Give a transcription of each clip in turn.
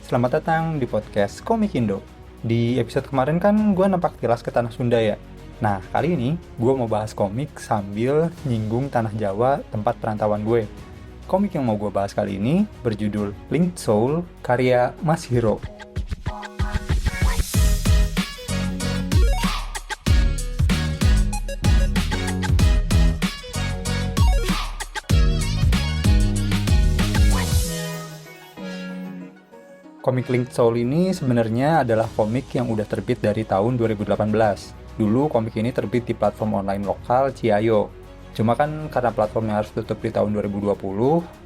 Selamat datang di podcast Komik Indo. Di episode kemarin kan gue nampak tilas ke Tanah Sunda ya. Nah, kali ini gue mau bahas komik sambil nyinggung Tanah Jawa, tempat perantauan gue. Komik yang mau gue bahas kali ini berjudul Linked Soul, karya Mas Hiro. Komik Linked Soul ini sebenarnya adalah komik yang udah terbit dari tahun 2018. Dulu komik ini terbit di platform online lokal Ciayo. Cuma kan karena platformnya harus tutup di tahun 2020,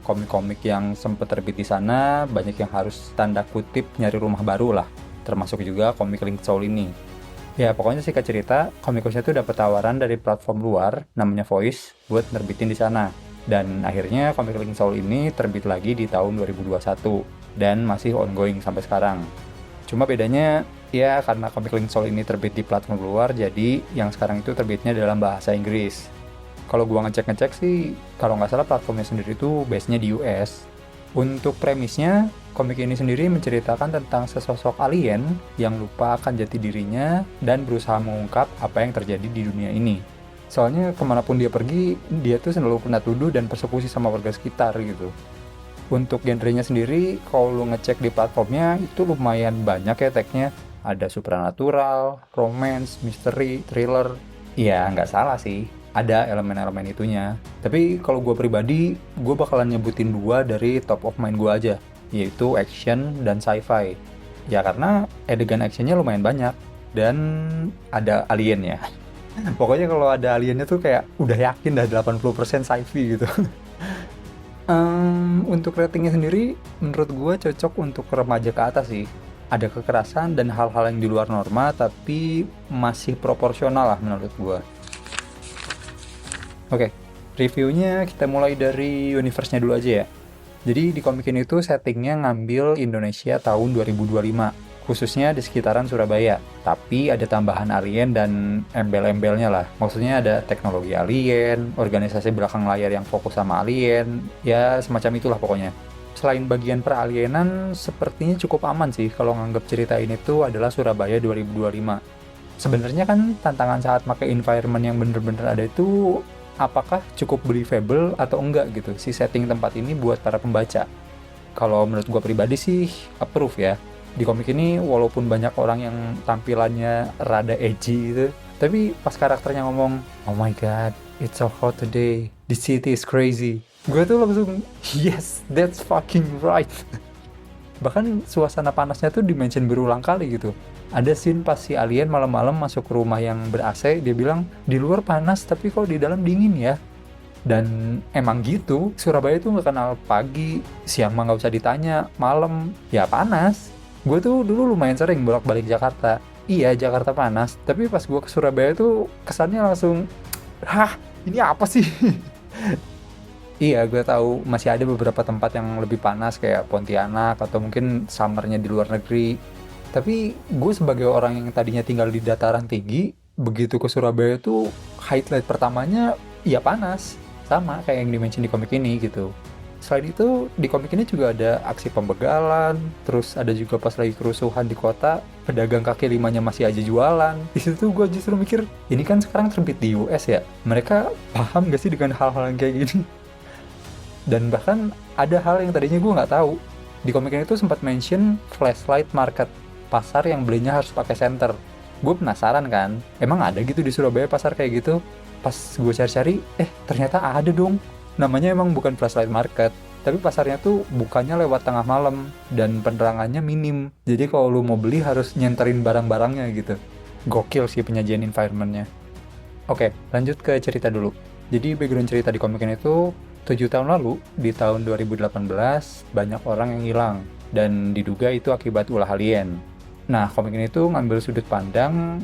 komik-komik yang sempat terbit di sana banyak yang harus tanda kutip nyari rumah baru lah. Termasuk juga komik Linked Soul ini. Ya pokoknya singkat cerita, komikusnya tuh dapat tawaran dari platform luar namanya Voice buat nerbitin di sana. Dan akhirnya komik Linked Soul ini terbit lagi di tahun 2021 dan masih ongoing sampai sekarang. Cuma bedanya ya karena komik Linked Soul ini terbit di platform luar, jadi yang sekarang itu terbitnya dalam bahasa Inggris. Kalau gua ngecek-ngecek sih, kalau nggak salah platformnya sendiri itu base-nya di US. Untuk premisnya, komik ini sendiri menceritakan tentang sesosok alien yang lupa akan jati dirinya dan berusaha mengungkap apa yang terjadi di dunia ini. Soalnya kemanapun dia pergi, dia tuh selalu kena tuduh dan persekusi sama warga sekitar gitu. Untuk genrenya sendiri, kalau lu ngecek di platformnya, itu lumayan banyak ya tagnya. Ada supernatural, romance, misteri, thriller. Ya, nggak salah sih. Ada elemen-elemen itunya. Tapi kalau gue pribadi, gue bakalan nyebutin dua dari top of mind gue aja. Yaitu action dan sci-fi. Ya karena adegan actionnya lumayan banyak. Dan ada alien ya. Pokoknya kalau ada aliennya tuh kayak udah yakin dah 80% sci-fi gitu. Untuk ratingnya sendiri, menurut gue cocok untuk remaja ke atas sih. Ada kekerasan dan hal-hal yang di luar norma, tapi masih proporsional lah menurut gue. Oke, reviewnya kita mulai dari universe-nya dulu aja ya. Jadi di komik ini tuh settingnya ngambil Indonesia tahun 2025, khususnya di sekitaran Surabaya. Tapi ada tambahan alien dan embel-embelnya lah. Maksudnya ada teknologi alien, organisasi belakang layar yang fokus sama alien, ya semacam itulah pokoknya. Selain bagian peralienan, sepertinya cukup aman sih kalau nganggap cerita ini tuh adalah Surabaya 2025. Sebenarnya kan tantangan saat pakai environment yang bener-bener ada itu apakah cukup believable atau enggak gitu si setting tempat ini buat para pembaca. Kalau menurut gue pribadi sih approve ya. Di komik ini walaupun banyak orang yang tampilannya rada edgy gitu, tapi pas karakternya ngomong, "Oh my god, it's so hot today. The city is crazy." Gue tuh langsung, yes, that's fucking right. Bahkan suasana panasnya tuh di-mention berulang kali gitu. Ada scene pas si alien malam-malam masuk ke rumah yang ber-AC, dia bilang, "Di luar panas, tapi kok di dalam dingin ya?" Dan emang gitu, Surabaya tuh nggak kenal pagi, siang mah nggak usah ditanya, malam ya panas. Gue tuh dulu lumayan sering bolak-balik Jakarta. Iya, Jakarta panas, tapi pas gue ke Surabaya tuh kesannya langsung, hah, ini apa sih? Iya, gue tahu masih ada beberapa tempat yang lebih panas kayak Pontianak atau mungkin summernya di luar negeri. Tapi gue sebagai orang yang tadinya tinggal di dataran tinggi, begitu ke Surabaya tuh highlight pertamanya ya panas. Sama kayak yang dimention di komik ini gitu. Selain itu, di komik ini juga ada aksi pembegalan, terus ada juga pas lagi kerusuhan di kota, pedagang kaki limanya masih aja jualan. Di situ gue justru mikir, ini kan sekarang terbit di US ya, mereka paham gak sih dengan hal-hal yang kayak gini? Dan bahkan ada hal yang tadinya gue nggak tahu. Di komik ini tuh sempat mention flashlight market, pasar yang belinya harus pakai senter. Gue penasaran kan, emang ada gitu di Surabaya pasar kayak gitu? Pas gue cari-cari, ternyata ada dong. Namanya emang bukan flashlight market, tapi pasarnya tuh bukannya lewat tengah malam dan penerangannya minim. Jadi kalau lu mau beli harus nyenterin barang-barangnya gitu. Gokil sih penyajian environment-nya. Oke, lanjut ke cerita dulu. Jadi background cerita di komik ini tuh 7 tahun lalu, di tahun 2018, banyak orang yang hilang dan diduga itu akibat ulah alien. Nah, komik ini tuh ngambil sudut pandang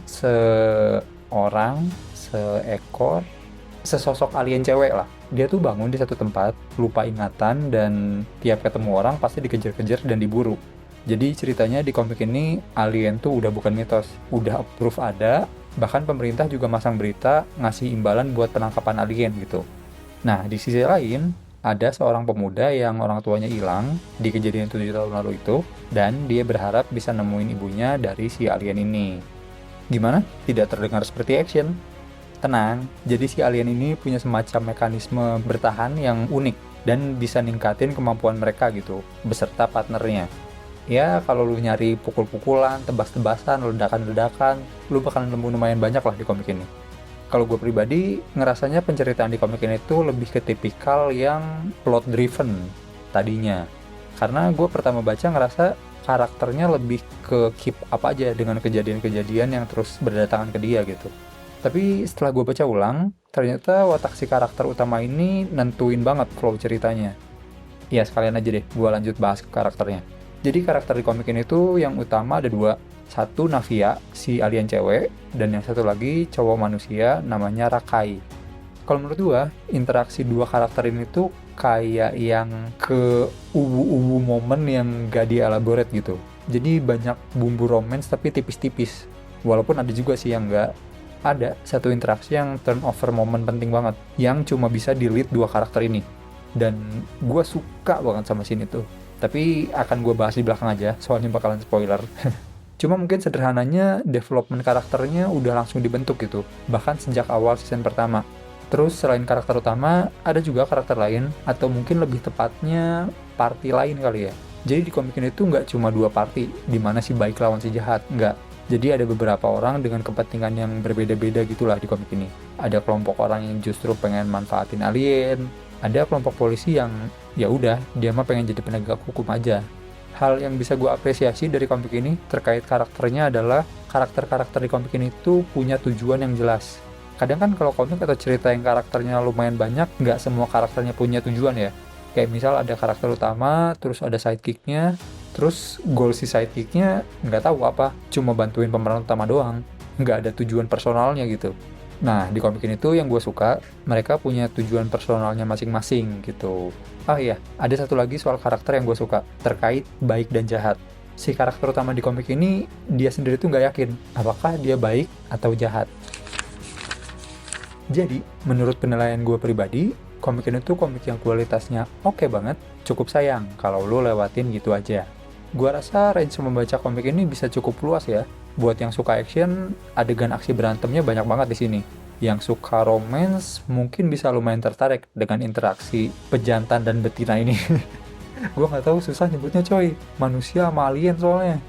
sesosok alien cewek lah. Dia tuh bangun di satu tempat, lupa ingatan, dan tiap ketemu orang pasti dikejar-kejar dan diburu. Jadi ceritanya di komik ini, alien tuh udah bukan mitos, udah proof ada, bahkan pemerintah juga masang berita ngasih imbalan buat penangkapan alien gitu. Nah, di sisi lain, Ada seorang pemuda yang orang tuanya hilang di kejadian 7 tahun lalu itu, dan dia berharap bisa nemuin ibunya dari si alien ini. Gimana? Tidak terdengar seperti action? Tenang, jadi si alien ini punya semacam mekanisme bertahan yang unik dan bisa ningkatin kemampuan mereka gitu, beserta partnernya. Ya, kalau lu nyari pukul-pukulan, tebas-tebasan, ledakan-ledakan, lu bakalan nemu lumayan banyak lah di komik ini. Kalau gue pribadi, ngerasanya penceritaan di komik ini tuh lebih ke tipikal yang plot driven tadinya. Karena gue pertama baca ngerasa karakternya lebih ke keep up aja dengan kejadian-kejadian yang terus berdatangan ke dia gitu. Tapi setelah gue baca ulang, ternyata watak si karakter utama ini nentuin banget flow ceritanya. Ya sekalian aja deh, gue lanjut bahas ke karakternya. Jadi karakter di komik ini tuh yang utama ada dua. Satu Navia, si alien cewek, dan yang satu lagi cowok manusia namanya Rakai. Kalau menurut gue, interaksi dua karakter ini tuh kayak yang ke ubu-ubu momen yang gak dielaborate gitu. Jadi banyak bumbu romance tapi tipis-tipis. Walaupun ada juga sih yang gak. Ada satu interaksi yang turnover momen penting banget, yang cuma bisa di-lead dua karakter ini. Dan gue suka banget sama scene itu. Tapi akan gue bahas di belakang aja, soalnya bakalan spoiler. Cuma mungkin sederhananya, development karakternya udah langsung dibentuk gitu, bahkan sejak awal season pertama. Terus selain karakter utama, ada juga karakter lain, atau mungkin lebih tepatnya party lain kali ya. Jadi di komik ini tuh nggak cuma dua party, di mana si baik lawan si jahat, nggak. Jadi ada beberapa orang dengan kepentingan yang berbeda-beda gitulah di komik ini. Ada kelompok orang yang justru pengen manfaatin alien, ada kelompok polisi yang ya udah dia mah pengen jadi penegak hukum aja. Hal yang bisa gue apresiasi dari komik ini terkait karakternya adalah karakter-karakter di komik ini tuh punya tujuan yang jelas. Kadang kan kalau komik atau cerita yang karakternya lumayan banyak, nggak semua karakternya punya tujuan ya. Kayak misal ada karakter utama, terus ada sidekicknya, terus goal si sidekicknya nggak tahu apa, cuma bantuin pemeran utama doang. Nggak ada tujuan personalnya gitu. Nah, di komik ini tuh yang gue suka, mereka punya tujuan personalnya masing-masing gitu. Oh iya, ada satu lagi soal karakter yang gue suka, terkait baik dan jahat. Si karakter utama di komik ini, dia sendiri tuh nggak yakin, apakah dia baik atau jahat. Jadi, menurut penilaian gue pribadi, komik ini tuh komik yang kualitasnya oke banget, cukup sayang kalau lo lewatin gitu aja. Gue rasa range membaca komik ini bisa cukup luas ya. Buat yang suka action, adegan aksi berantemnya banyak banget di sini. Yang suka romance mungkin bisa lumayan tertarik dengan interaksi pejantan dan betina ini. Gue nggak tahu, susah nyebutnya coy. Manusia sama alien soalnya.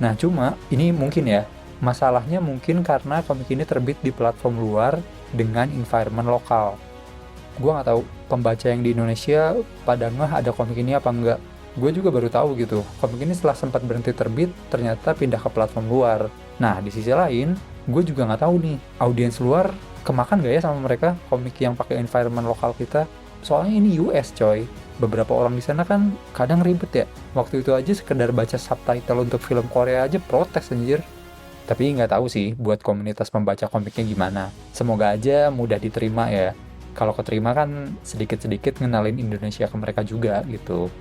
Nah cuma ini mungkin ya, masalahnya mungkin karena komik ini terbit di platform luar dengan environment lokal. Gue nggak tahu pembaca yang di Indonesia pada ngeh ada komik ini apa enggak. Gue juga baru tahu gitu, komik ini setelah sempat berhenti terbit, ternyata pindah ke platform luar. Nah, di sisi lain, gue juga nggak tahu nih, audiens luar kemakan gak ya sama mereka komik yang pakai environment lokal kita? Soalnya ini US coy, beberapa orang di sana kan kadang ribet ya. Waktu itu aja sekedar baca subtitle untuk film Korea aja protes anjir. Tapi nggak tahu sih buat komunitas pembaca komiknya gimana. Semoga aja mudah diterima ya. Kalau keterima kan sedikit-sedikit ngenalin Indonesia ke mereka juga gitu.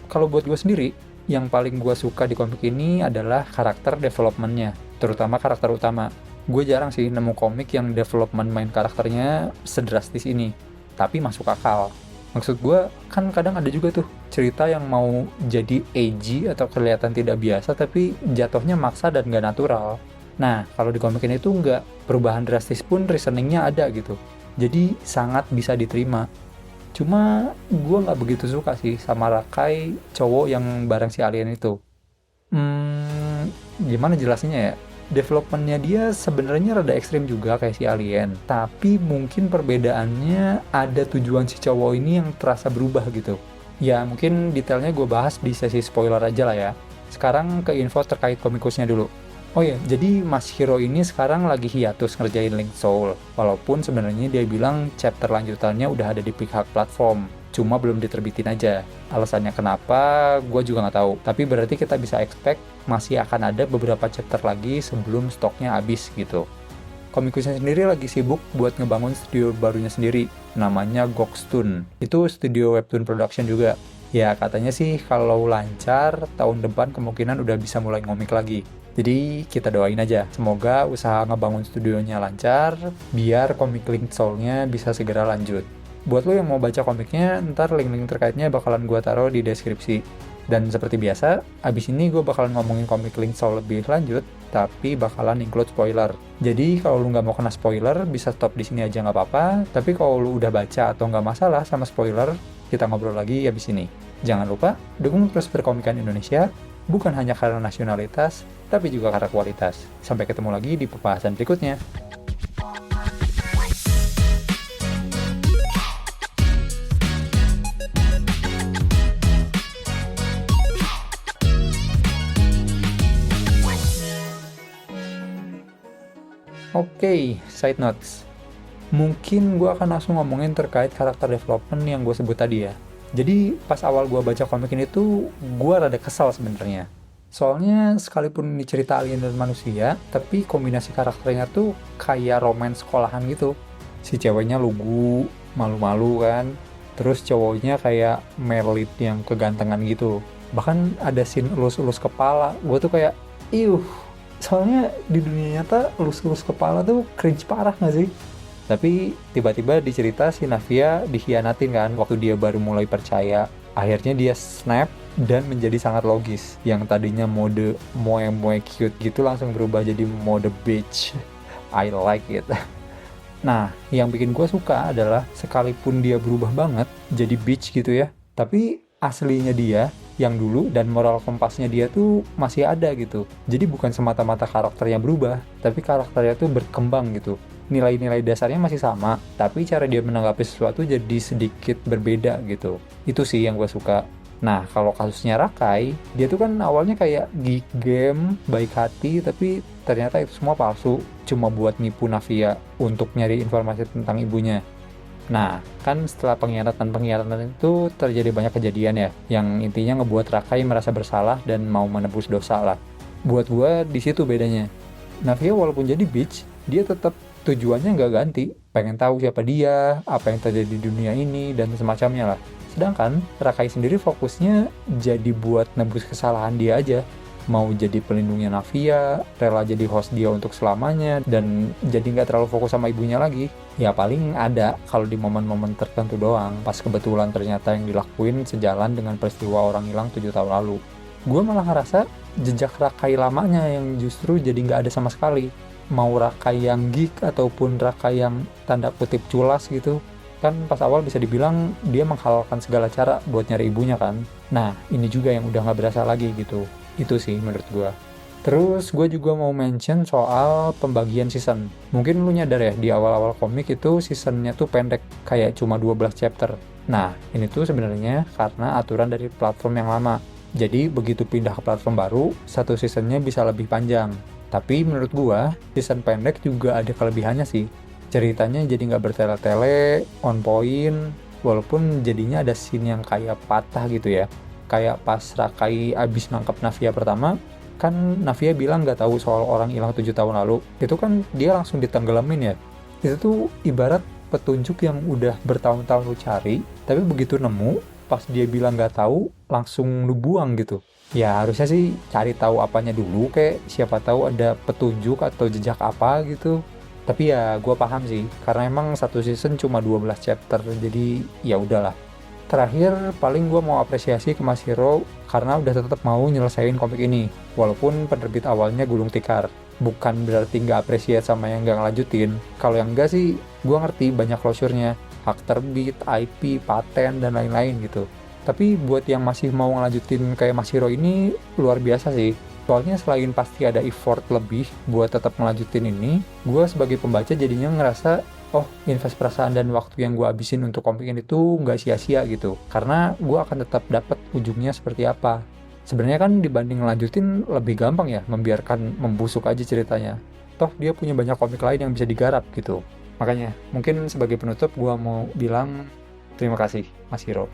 Kalau buat gue sendiri, yang paling gue suka di komik ini adalah karakter development-nya, terutama karakter utama. Gue jarang sih nemu komik yang development main karakternya sedrastis ini, tapi masuk akal. Maksud gue, kan kadang ada juga tuh cerita yang mau jadi edgy atau kelihatan tidak biasa, tapi jatuhnya maksa dan gak natural. Nah, kalau di komik ini tuh nggak, perubahan drastis pun reasoningnya ada gitu. Jadi sangat bisa diterima. Cuma gue nggak begitu suka sih sama Rakai, cowok yang bareng si alien itu. Gimana jelasinnya ya? Developmentnya dia sebenarnya rada ekstrim juga kayak si alien. Tapi mungkin perbedaannya ada tujuan si cowok ini yang terasa berubah gitu. Ya mungkin detailnya gue bahas di sesi spoiler aja lah ya. Sekarang ke info terkait komikusnya dulu. Oh ya, jadi Mas Hiro ini sekarang lagi hiatus ngerjain Link Soul. Walaupun sebenarnya dia bilang chapter lanjutannya udah ada di pihak platform. Cuma belum diterbitin aja. Alasannya kenapa, gue juga nggak tahu. Tapi berarti kita bisa expect masih akan ada beberapa chapter lagi sebelum stoknya habis gitu. Komikusnya sendiri lagi sibuk buat ngebangun studio barunya sendiri. Namanya Gokstun. Itu studio webtoon production juga. Ya katanya sih kalau lancar, tahun depan kemungkinan udah bisa mulai ngomik lagi. Jadi kita doain aja, semoga usaha ngebangun studionya lancar, biar komik Link Soul-nya bisa segera lanjut. Buat lo yang mau baca komiknya, ntar link-link terkaitnya bakalan gue taruh di deskripsi. Dan seperti biasa, abis ini gue bakalan ngomongin komik Link Soul lebih lanjut, tapi bakalan include spoiler. Jadi kalau lu nggak mau kena spoiler, bisa stop di sini aja nggak apa-apa. Tapi kalau lu udah baca atau nggak masalah sama spoiler, kita ngobrol lagi abis ini. Jangan lupa, dukung terus perkomikan Indonesia, bukan hanya karena nasionalitas, tapi juga karena kualitas. Sampai ketemu lagi di pembahasan berikutnya. Oke, side notes. Mungkin gue akan langsung ngomongin terkait karakter development yang gue sebut tadi ya. Jadi pas awal gue baca komik ini tuh, gue rada kesal sebenarnya. Soalnya sekalipun ini cerita alien dan manusia, tapi kombinasi karakternya tuh kayak romance sekolahan gitu. Si ceweknya lugu, malu-malu kan. Terus cowoknya kayak merit yang kegantengan gitu. Bahkan ada scene elus-elus kepala. Gue tuh kayak, soalnya di dunia nyata elus-elus kepala tuh cringe parah gak sih? Tapi tiba-tiba di cerita si Navia dikhianatin kan waktu dia baru mulai percaya. Akhirnya dia snap dan menjadi sangat logis. Yang tadinya mode moe-moe cute gitu langsung berubah jadi mode bitch. I like it. Nah, yang bikin gue suka adalah sekalipun dia berubah banget jadi bitch gitu ya, tapi aslinya dia yang dulu dan moral kompasnya dia tuh masih ada gitu. Jadi bukan semata-mata karakternya berubah, tapi karakternya tuh berkembang gitu. Nilai-nilai dasarnya masih sama, tapi cara dia menanggapi sesuatu jadi sedikit berbeda gitu. Itu sih yang gue suka. Nah, kalau kasusnya Rakai, dia tuh kan awalnya kayak geek game, baik hati, tapi ternyata itu semua palsu, cuma buat nipu Navia untuk nyari informasi tentang ibunya. Nah, kan setelah pengkhianatan itu terjadi banyak kejadian ya, yang intinya ngebuat Rakai merasa bersalah dan mau menebus dosa lah. Buat gue di situ bedanya. Navia walaupun jadi bitch, dia tetap tujuannya nggak ganti, pengen tahu siapa dia, apa yang terjadi di dunia ini, dan semacamnya lah. Sedangkan Rakai sendiri fokusnya jadi buat nebus kesalahan dia aja. Mau jadi pelindungnya Navia, rela jadi host dia untuk selamanya, dan jadi nggak terlalu fokus sama ibunya lagi. Ya paling ada kalau di momen-momen tertentu doang, pas kebetulan ternyata yang dilakuin sejalan dengan peristiwa orang hilang 7 tahun lalu. Gue malah ngerasa jejak Rakai lamanya yang justru jadi nggak ada sama sekali. Mau Rakai yang geek ataupun Rakai yang tanda kutip culas gitu, kan pas awal bisa dibilang dia menghalalkan segala cara buat nyari ibunya kan. Nah, ini juga yang udah nggak berasa lagi gitu. Itu sih menurut gue. Terus gue juga mau mention soal pembagian season. Mungkin lu nyadar ya, di awal-awal komik itu seasonnya tuh pendek, kayak cuma 12 chapter. Nah, ini tuh sebenarnya karena aturan dari platform yang lama. Jadi begitu pindah ke platform baru, satu seasonnya bisa lebih panjang. Tapi menurut gue, season pendek juga ada kelebihannya sih. Ceritanya jadi nggak bertele-tele, on point, walaupun jadinya ada scene yang kayak patah gitu ya. Kayak pas Rakai abis nangkep Navia pertama, kan Navia bilang nggak tahu soal orang hilang 7 tahun lalu. Itu kan dia langsung ditenggelamin ya. Itu tuh ibarat petunjuk yang udah bertahun-tahun lu cari, tapi begitu nemu, pas dia bilang nggak tahu, langsung lu buang gitu. Ya harusnya sih cari tahu apanya dulu, kayak siapa tahu ada petunjuk atau jejak apa gitu. Tapi ya gue paham sih, karena emang satu season cuma 12 chapter, jadi ya udahlah. Terakhir, paling gue mau apresiasi ke Mas Hiro karena udah tetap mau nyelesain komik ini, walaupun penerbit awalnya gulung tikar. Bukan berarti nggak apresiat sama yang nggak ngelanjutin. Kalau yang enggak sih, gue ngerti banyak closure-nya, hak terbit, IP, paten, dan lain-lain gitu. Tapi buat yang masih mau ngelanjutin kayak Mas Hiro ini, luar biasa sih. Soalnya selain pasti ada effort lebih buat tetap ngelanjutin ini, gue sebagai pembaca jadinya ngerasa, oh, invest perasaan dan waktu yang gue habisin untuk komik ini tuh nggak sia-sia gitu. Karena gue akan tetap dapat ujungnya seperti apa. Sebenarnya kan dibanding ngelanjutin lebih gampang ya, membiarkan membusuk aja ceritanya. Toh dia punya banyak komik lain yang bisa digarap gitu. Makanya, mungkin sebagai penutup gue mau bilang terima kasih Mas Hiro.